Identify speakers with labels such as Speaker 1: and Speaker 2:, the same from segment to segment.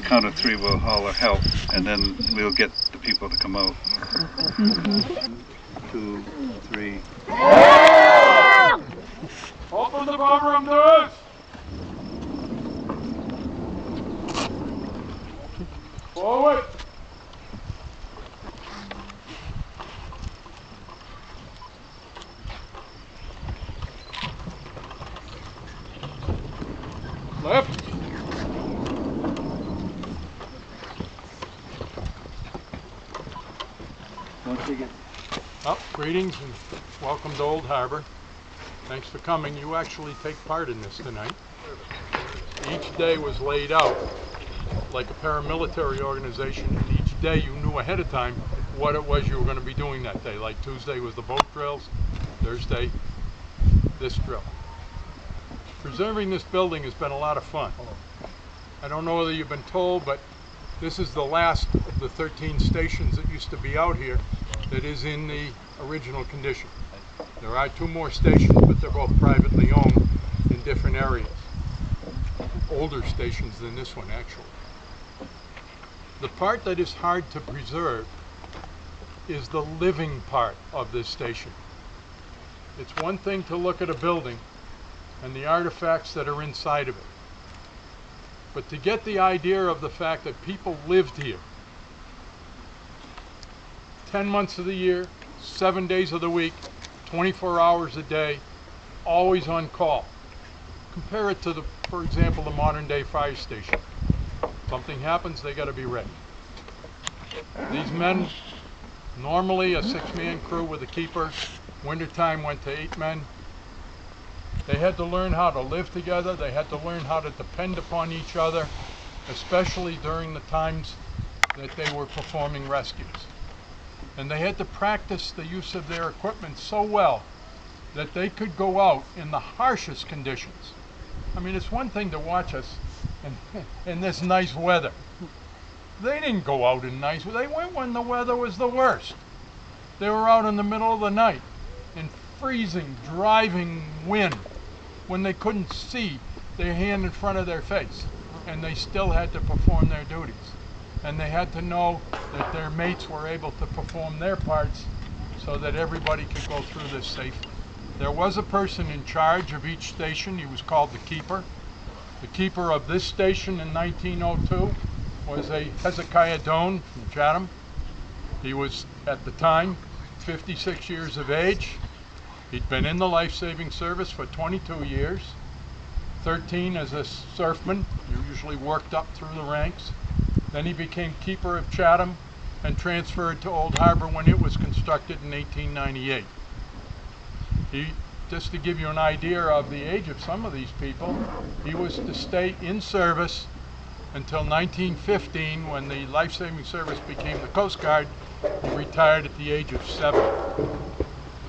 Speaker 1: count of three, we'll holler help, and then we'll get the people to come out. 2, 3.
Speaker 2: Open the ballroom doors! Forward! Left! Greetings and welcome to Old Harbor. Thanks for coming. You actually take part in this tonight. Each day was laid out like a paramilitary organization, and each day you knew ahead of time what it was you were going to be doing that day. Like Tuesday was the boat drills, Thursday this drill. Preserving this building has been a lot of fun. I don't know whether you've been told, but this is the last of the 13 stations that used to be out here that is in the original condition. There are 2 more stations, but they're both privately owned in different areas. Older stations than this one, actually. The part that is hard to preserve is the living part of this station. It's one thing to look at a building and the artifacts that are inside of it, but to get the idea of the fact that people lived here 10 months of the year, 7 days of the week, 24 hours a day, always on call. Compare it to, for example, the modern day fire station. Something happens, they got to be ready. These men, normally a 6-man crew with a keeper, wintertime went to 8 men. They had to learn how to live together. They had to learn how to depend upon each other, especially during the times that they were performing rescues. And they had to practice the use of their equipment so well that they could go out in the harshest conditions. I mean, it's one thing to watch us in this nice weather. They didn't go out in nice weather. They went when the weather was the worst. They were out in the middle of the night in freezing, driving wind when they couldn't see their hand in front of their face, and they still had to perform their duties. And they had to know that their mates were able to perform their parts so that everybody could go through this safely. There was a person in charge of each station. He was called the keeper. The keeper of this station in 1902 was a Hezekiah Doan from Chatham. He was, at the time, 56 years of age. He'd been in the life-saving service for 22 years, 13 as a surfman. You usually worked up through the ranks. Then he became keeper of Chatham and transferred to Old Harbor when it was constructed in 1898. Just to give you an idea of the age of some of these people, he was to stay in service until 1915 when the life-saving service became the Coast Guard. He retired at the age of 70.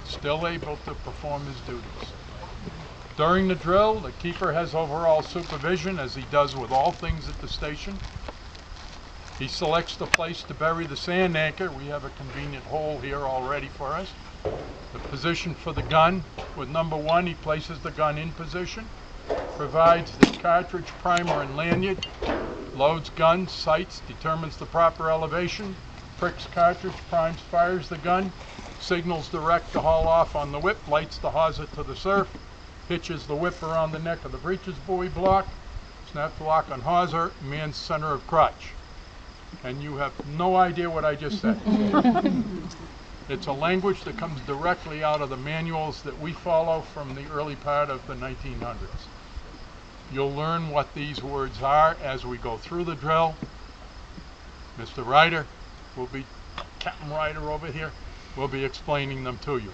Speaker 2: Still able to perform his duties. During the drill, the keeper has overall supervision, as he does with all things at the station. He selects the place to bury the sand anchor. We have a convenient hole here already for us. The position for the gun. With number 1, he places the gun in position, provides the cartridge, primer, and lanyard, loads gun, sights, determines the proper elevation, pricks cartridge, primes, fires the gun, signals the wreck to haul off on the whip, lights the hawser to the surf, hitches the whip around the neck of the breeches buoy block, snaps lock on hawser, man's center of crotch. And you have no idea what I just said. It's a language that comes directly out of the manuals that we follow from the early part of the 1900s. You'll learn what these words are as we go through the drill. Mr. Ryder will be, Captain Ryder over here, will be explaining them to you.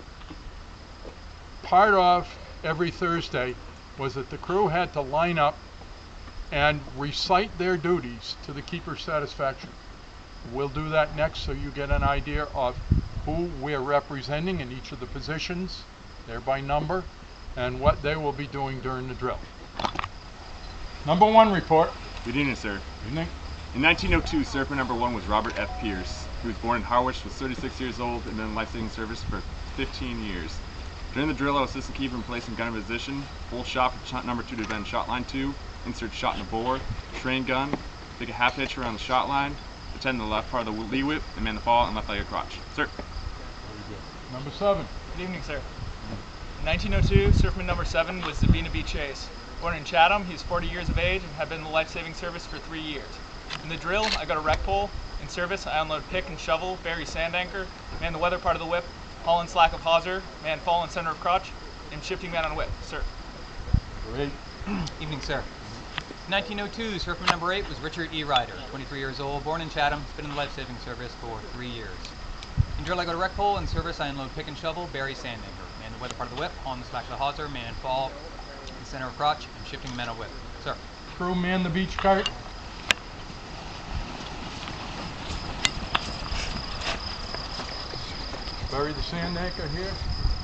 Speaker 2: Part of every Thursday was that the crew had to line up and recite their duties to the keeper's satisfaction. We'll do that next so you get an idea of who we're representing in each of the positions, they're by number, and what they will be doing during the drill. Number 1 report.
Speaker 3: Good evening, sir.
Speaker 2: Good evening.
Speaker 3: In 1902, surfer number 1 was Robert F. Pierce. He was born in Harwich, was 36 years old, and been in life-saving service for 15 years. During the drill, I was assistant keeper in placing gun in position, full shot for shot number 2 to bend shot line 2, insert shot in the bore, train gun, take a half hitch around the shot line, attend the left part of the lee whip, and man the fall and left leg crotch. Sir.
Speaker 2: Very good. Number 7.
Speaker 4: Good evening, sir. In 1902, surfman number 7 was Zabina B. Chase. Born in Chatham, he's 40 years of age and had been in the life-saving service for 3 years. In the drill, I got a wreck pole. In service, I unload pick and shovel, bury sand anchor, man the weather part of the whip, haul and slack of hawser, man fall and center of crotch, and shifting man on whip, sir.
Speaker 2: Great.
Speaker 5: Evening, sir. In 1902, surfman number 8 was Richard E. Ryder, 23 years old, born in Chatham, has been in the life-saving service for 3 years. In drill, I go to wreck pole. In service, I unload pick and shovel, bury sand anchor, man the weather part of the whip, haul and slack of the hawser, man fall, the center of crotch, and shifting man on whip, sir.
Speaker 2: Crew man the beach cart. Bury the sand anchor here.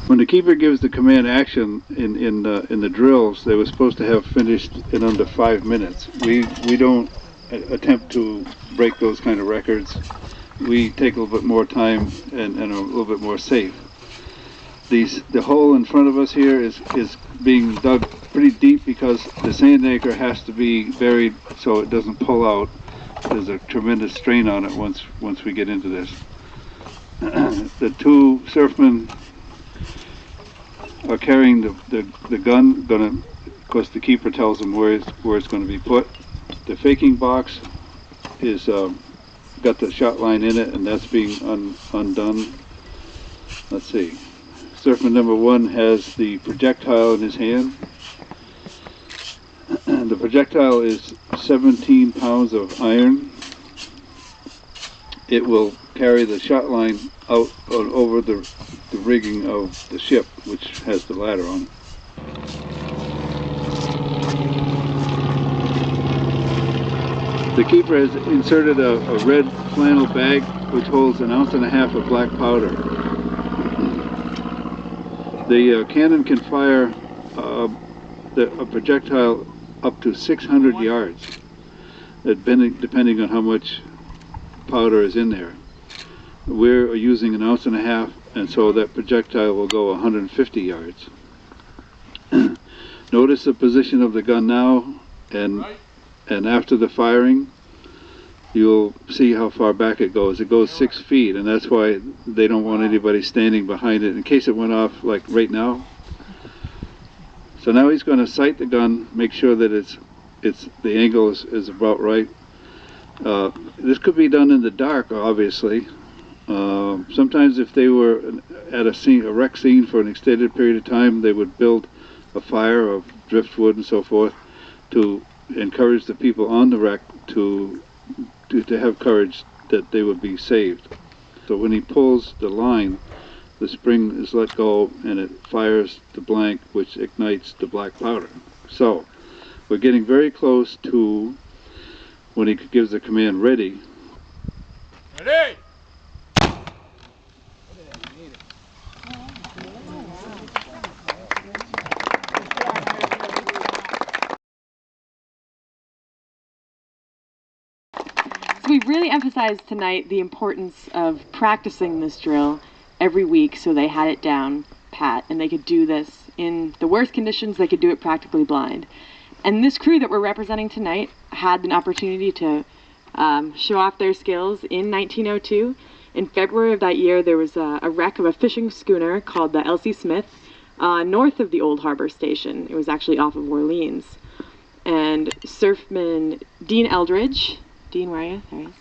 Speaker 1: When the keeper gives the command action in the drills, they were supposed to have finished in under 5 minutes. We don't attempt to break those kind of records. We take a little bit more time and are a little bit more safe. The hole in front of us here is being dug pretty deep because the sand anchor has to be buried so it doesn't pull out. There's a tremendous strain on it once we get into this. The 2 surfmen are carrying the gun. Of course, the keeper tells them where it's going to be put. The faking box is got the shot line in it, and that's being undone. Let's see. Surfman number 1 has the projectile in his hand. The projectile is 17 pounds of iron. It will carry the shot line out over the rigging of the ship, which has the ladder on it. The keeper has inserted a red flannel bag which holds 1.5 ounces of black powder. The cannon can fire a projectile up to 600 yards, depending on how much powder is in there. We're using 1.5 ounces, and so that projectile will go 150 yards. Notice the position of the gun now, and after the firing, you'll see how far back it goes. It goes 6 feet, and that's why they don't want anybody standing behind it in case it went off like right now. So now he's going to sight the gun, make sure that the angle is about right. This could be done in the dark, obviously. Sometimes if they were at a wreck scene for an extended period of time, they would build a fire of driftwood and so forth to encourage the people on the wreck to have courage that they would be saved. So when he pulls the line, the spring is let go and it fires the blank, which ignites the black powder. So we're getting very close to when he gives the command ready.
Speaker 2: Ready!
Speaker 6: So we really emphasized tonight the importance of practicing this drill every week so they had it down pat and they could do this in the worst conditions. They could do it practically blind. And this crew that we're representing tonight had an opportunity to show off their skills in 1902. In February of that year, there was a wreck of a fishing schooner called the Elsie Smith north of the Old Harbor Station. It was actually off of Orleans. And surfman Dean Eldridge, Dean, where are you? There he is,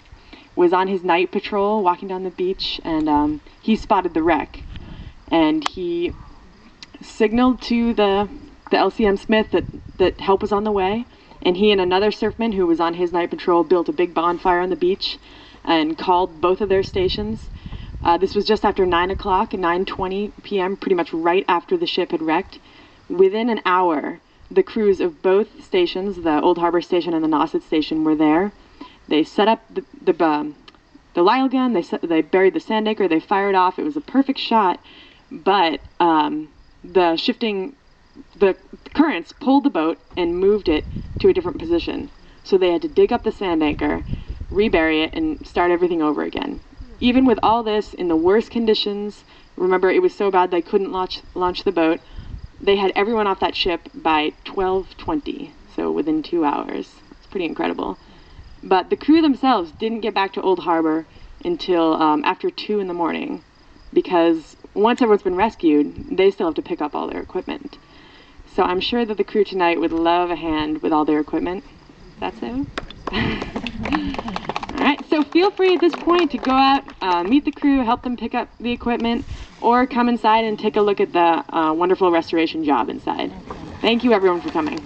Speaker 6: was on his night patrol walking down the beach, and he spotted the wreck. And he signaled to the LCM Smith that help was on the way, and he and another surfman who was on his night patrol built a big bonfire on the beach and called both of their stations. This was just after 9 o'clock, 9:20 p.m., pretty much right after the ship had wrecked. Within an hour, the crews of both stations, the Old Harbor Station and the Nauset Station, were there. They set up the Lyle gun, they buried the sand anchor, they fired off. It was a perfect shot, but the currents pulled the boat and moved it to a different position. So they had to dig up the sand anchor, rebury it, and start everything over again. Even with all this, in the worst conditions, remember it was so bad they couldn't launch the boat, they had everyone off that ship by 12:20, so within 2 hours. It's pretty incredible. But the crew themselves didn't get back to Old Harbor until after 2 in the morning, because once everyone's been rescued, they still have to pick up all their equipment. So I'm sure that the crew tonight would love a hand with all their equipment. That's so. All right, so feel free at this point to go out, meet the crew, help them pick up the equipment, or come inside and take a look at the wonderful restoration job inside. Thank you everyone for coming.